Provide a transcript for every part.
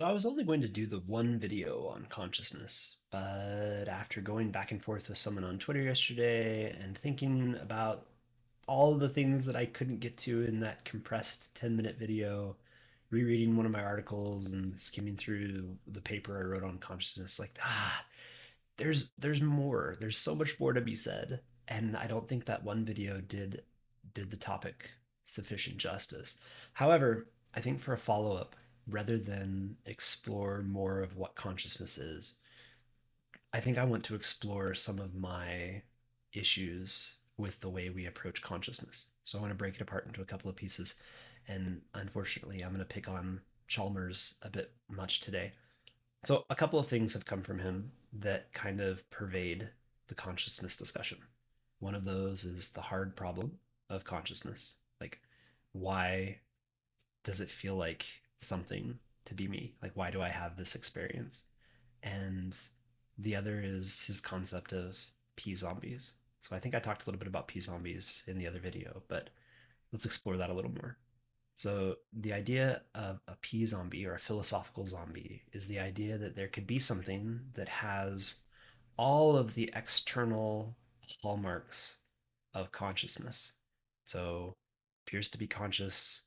So I was only going to do the one video on consciousness, but after going back and forth with someone on Twitter yesterday and thinking about all the things that I couldn't get to in that compressed 10-minute video, rereading one of my articles and skimming through the paper I wrote on consciousness, there's more. There's so much more to be said, and I don't think that one video did the topic sufficient justice. However, I think for a follow-up, rather than explore more of what consciousness is, I think I want to explore some of my issues with the way we approach consciousness. So I want to break it apart into a couple of pieces. And unfortunately, I'm going to pick on Chalmers a bit much today. So a couple of things have come from him that kind of pervade the consciousness discussion. One of those is the hard problem of consciousness. Like, why does it feel like something to be me? Like, why do I have this experience? And the other is his concept of pea zombies. So I think I talked a little bit about pea zombies in the other video, but let's explore that a little more. So the idea of a pea zombie or a philosophical zombie is the idea that there could be something that has all of the external hallmarks of consciousness. So appears to be conscious.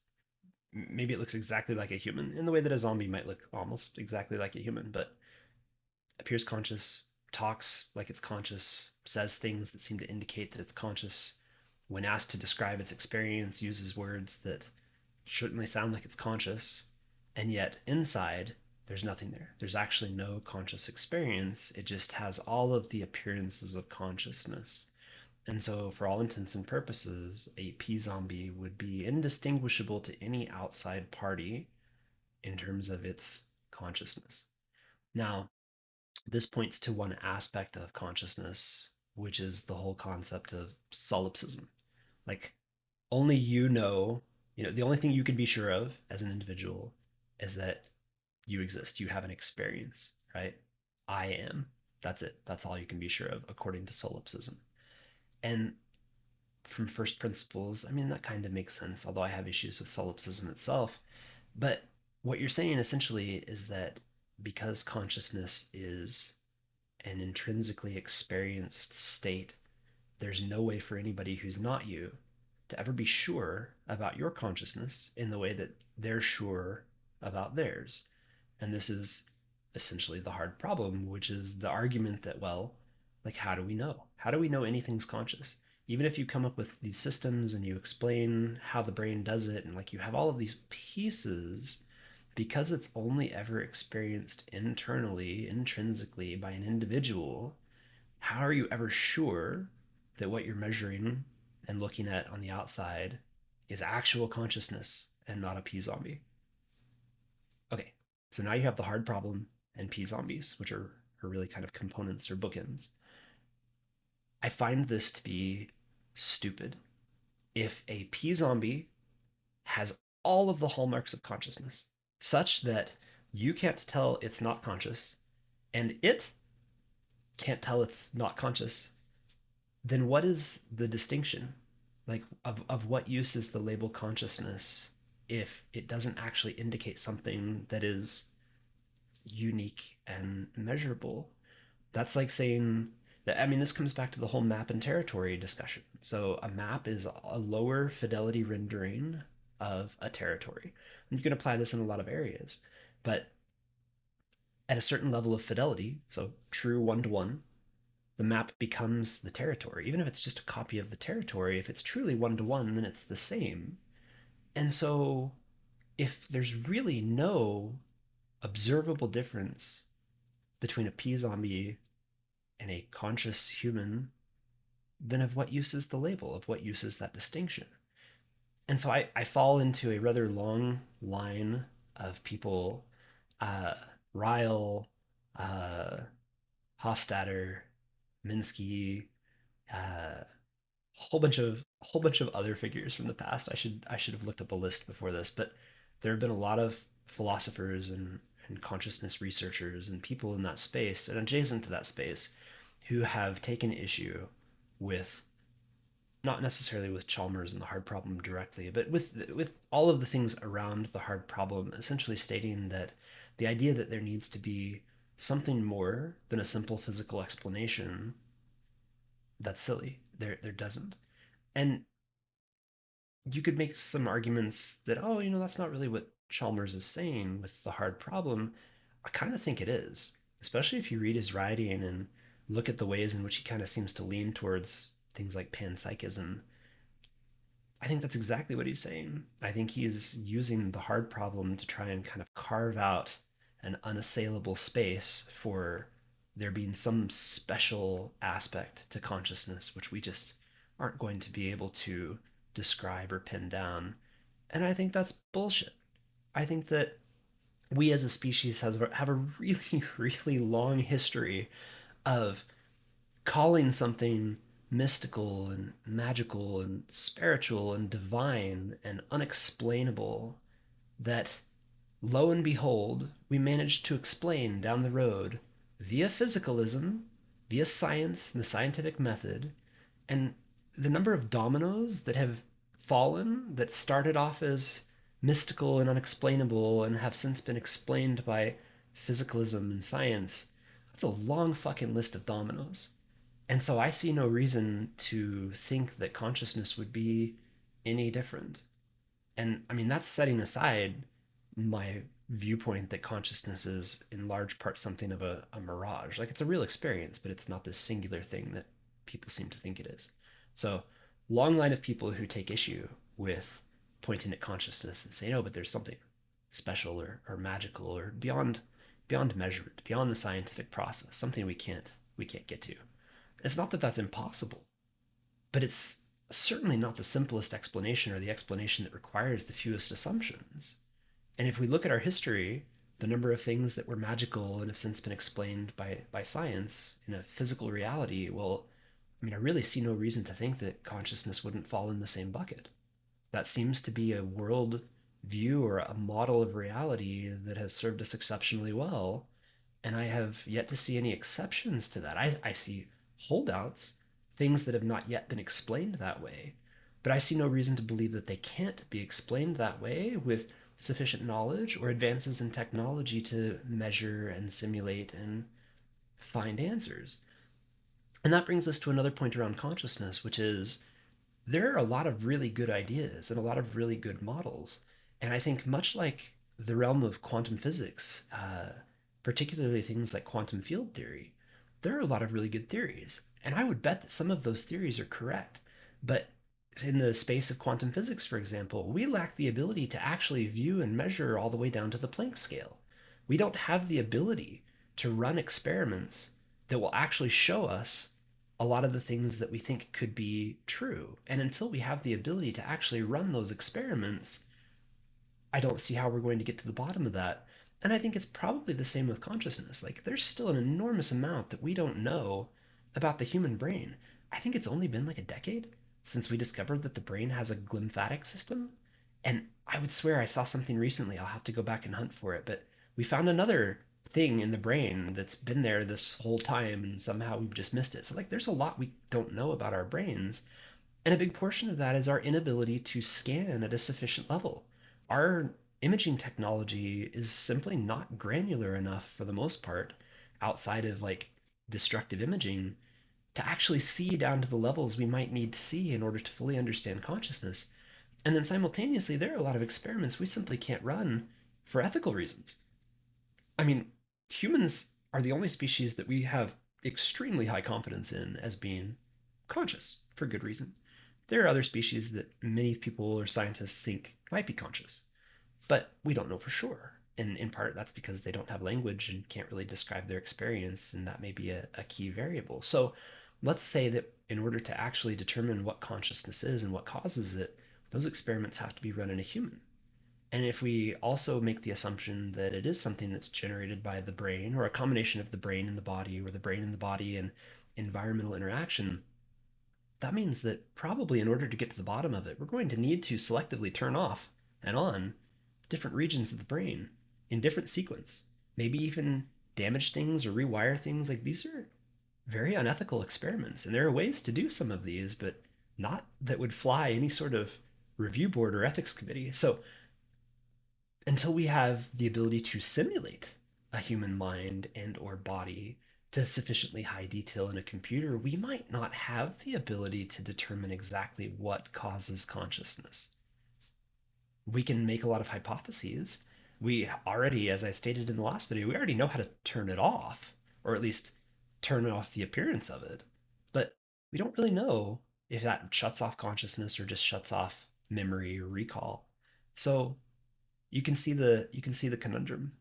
Maybe it looks exactly like a human in the way that a zombie might look almost exactly like a human, but appears conscious, talks like it's conscious, says things that seem to indicate that it's conscious. When asked to describe its experience, uses words that certainly sound like it's conscious, and yet inside, there's nothing there. There's actually no conscious experience. It just has all of the appearances of consciousness. And so, for all intents and purposes, a P zombie would be indistinguishable to any outside party in terms of its consciousness. Now, this points to one aspect of consciousness, which is the whole concept of solipsism. Like, only the only thing you can be sure of as an individual is that you exist, you have an experience, right? I am. That's it. That's all you can be sure of, according to solipsism. And from first principles, I mean, that kind of makes sense, although I have issues with solipsism itself. But what you're saying essentially is that because consciousness is an intrinsically experienced state, there's no way for anybody who's not you to ever be sure about your consciousness in the way that they're sure about theirs. And this is essentially the hard problem, which is the argument that, well, like, how do we know? How do we know anything's conscious? Even if you come up with these systems and you explain how the brain does it, and like you have all of these pieces, because it's only ever experienced internally, intrinsically by an individual, how are you ever sure that what you're measuring and looking at on the outside is actual consciousness and not a P zombie? Okay, so now you have the hard problem and P zombies, which are really kind of components or bookends. I find this to be stupid. If a P zombie has all of the hallmarks of consciousness, such that you can't tell it's not conscious, and it can't tell it's not conscious, then what is the distinction? Like, of what use is the label consciousness if it doesn't actually indicate something that is unique and measurable? That's like saying that, I mean, this comes back to the whole map and territory discussion. So a map is a lower fidelity rendering of a territory. And you can apply this in a lot of areas. But at a certain level of fidelity, so true one to one, the map becomes the territory. Even if it's just a copy of the territory, if it's truly one to one, then it's the same. And so, if there's really no observable difference between a P zombie and a conscious human, then of what use is the label? Of what use is that distinction? And so I fall into a rather long line of people, uh, Ryle, uh, Hofstadter, Minsky, uh, whole bunch of other figures from the past. I should have looked up a list before this, but there have been a lot of philosophers and consciousness researchers and people in that space and adjacent to that space who have taken issue with, not necessarily with Chalmers and the hard problem directly, but with all of the things around the hard problem, essentially stating that The idea that there needs to be something more than a simple physical explanation, that's silly. There doesn't. And you could make some arguments that, oh, that's not really what Chalmers is saying with the hard problem. I kind of think it is, especially if you read his writing and look at the ways in which he kind of seems to lean towards things like panpsychism. I think that's exactly what he's saying. I think he's using the hard problem to try and kind of carve out an unassailable space for there being some special aspect to consciousness which we just aren't going to be able to describe or pin down. And I think that's bullshit. I think that we as a species have a really, really long history of calling something mystical and magical and spiritual and divine and unexplainable that, lo and behold, we managed to explain down the road via physicalism, via science and the scientific method. And the number of dominoes that have fallen that started off as mystical and unexplainable and have since been explained by physicalism and science, that's a long fucking list of dominoes. And so I see no reason to think that consciousness would be any different. And I mean, that's setting aside my viewpoint that consciousness is in large part something of a mirage. Like it's a real experience, but it's not this singular thing that people seem to think it is. So, long line of people who take issue with pointing at consciousness and saying, oh, but there's something special or magical or beyond measurement, beyond the scientific process, something we can't get to. It's not that that's impossible, but it's certainly not the simplest explanation or the explanation that requires the fewest assumptions. And if we look at our history, the number of things that were magical and have since been explained by science in a physical reality, well, I mean, I really see no reason to think that consciousness wouldn't fall in the same bucket. That seems to be a world view or a model of reality that has served us exceptionally well. And I have yet to see any exceptions to that. I see holdouts, things that have not yet been explained that way. But I see no reason to believe that they can't be explained that way with sufficient knowledge or advances in technology to measure and simulate and find answers. And that brings us to another point around consciousness, which is there are a lot of really good ideas and a lot of really good models. And I think, much like the realm of quantum physics, particularly things like quantum field theory, there are a lot of really good theories. And I would bet that some of those theories are correct. But in the space of quantum physics, for example, we lack the ability to actually view and measure all the way down to the Planck scale. We don't have the ability to run experiments that will actually show us a lot of the things that we think could be true. And until we have the ability to actually run those experiments, I don't see how we're going to get to the bottom of that. And I think it's probably the same with consciousness. Like, there's still an enormous amount that we don't know about the human brain. I think it's only been like a decade since we discovered that the brain has a glymphatic system. And I would swear I saw something recently. I'll have to go back and hunt for it. But we found another thing in the brain that's been there this whole time and somehow we've just missed it. So, like, there's a lot we don't know about our brains. And a big portion of that is our inability to scan at a sufficient level. Our imaging technology is simply not granular enough for the most part, outside of like destructive imaging, to actually see down to the levels we might need to see in order to fully understand consciousness. And then simultaneously, there are a lot of experiments we simply can't run for ethical reasons. I mean, humans are the only species that we have extremely high confidence in as being conscious for good reason. There are other species that many people or scientists think might be conscious, but we don't know for sure. And in part, that's because they don't have language and can't really describe their experience, and that may be a key variable. So let's say that in order to actually determine what consciousness is and what causes it, those experiments have to be run in a human. And if we also make the assumption that it is something that's generated by the brain, or a combination of the brain and the body, or the brain and the body and environmental interaction, that means that probably in order to get to the bottom of it, we're going to need to selectively turn off and on different regions of the brain in different sequence. Maybe even damage things or rewire things. Like, these are very unethical experiments. And there are ways to do some of these, but not that would fly any sort of review board or ethics committee. So until we have the ability to simulate a human mind and or body to sufficiently high detail in a computer, we might not have the ability to determine exactly what causes consciousness. We can make a lot of hypotheses. We already, as I stated in the last video, we already know how to turn it off, or at least turn off the appearance of it. But we don't really know if that shuts off consciousness or just shuts off memory or recall. So you can see the conundrum.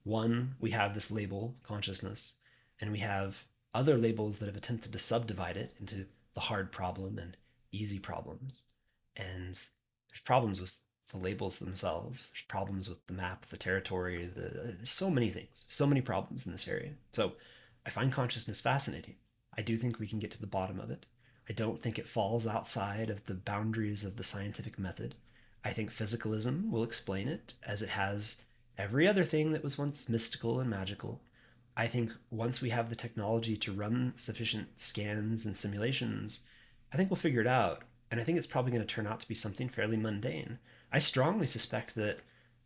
One, we have this label consciousness, and we have other labels that have attempted to subdivide it into the hard problem and easy problems. And there's problems with the labels themselves. There's problems with the map, the territory, so many things, so many problems in this area. So I find consciousness fascinating. I do think we can get to the bottom of it. I don't think it falls outside of the boundaries of the scientific method. I think physicalism will explain it as it has every other thing that was once mystical and magical. I think once we have the technology to run sufficient scans and simulations, I think we'll figure it out. And I think it's probably going to turn out to be something fairly mundane. I strongly suspect that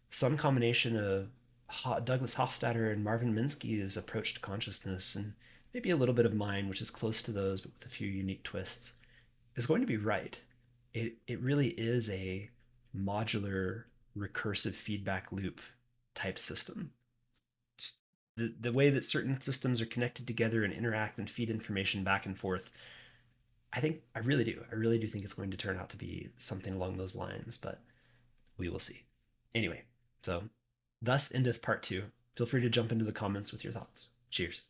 some combination of Douglas Hofstadter and Marvin Minsky's approach to consciousness, and maybe a little bit of mine, which is close to those but with a few unique twists, is going to be right. It really is a modular recursive feedback loop type system. Just the way that certain systems are connected together and interact and feed information back and forth, I really do think it's going to turn out to be something along those lines, but we will see. Anyway, so thus endeth part two. Feel free to jump into the comments with your thoughts. Cheers.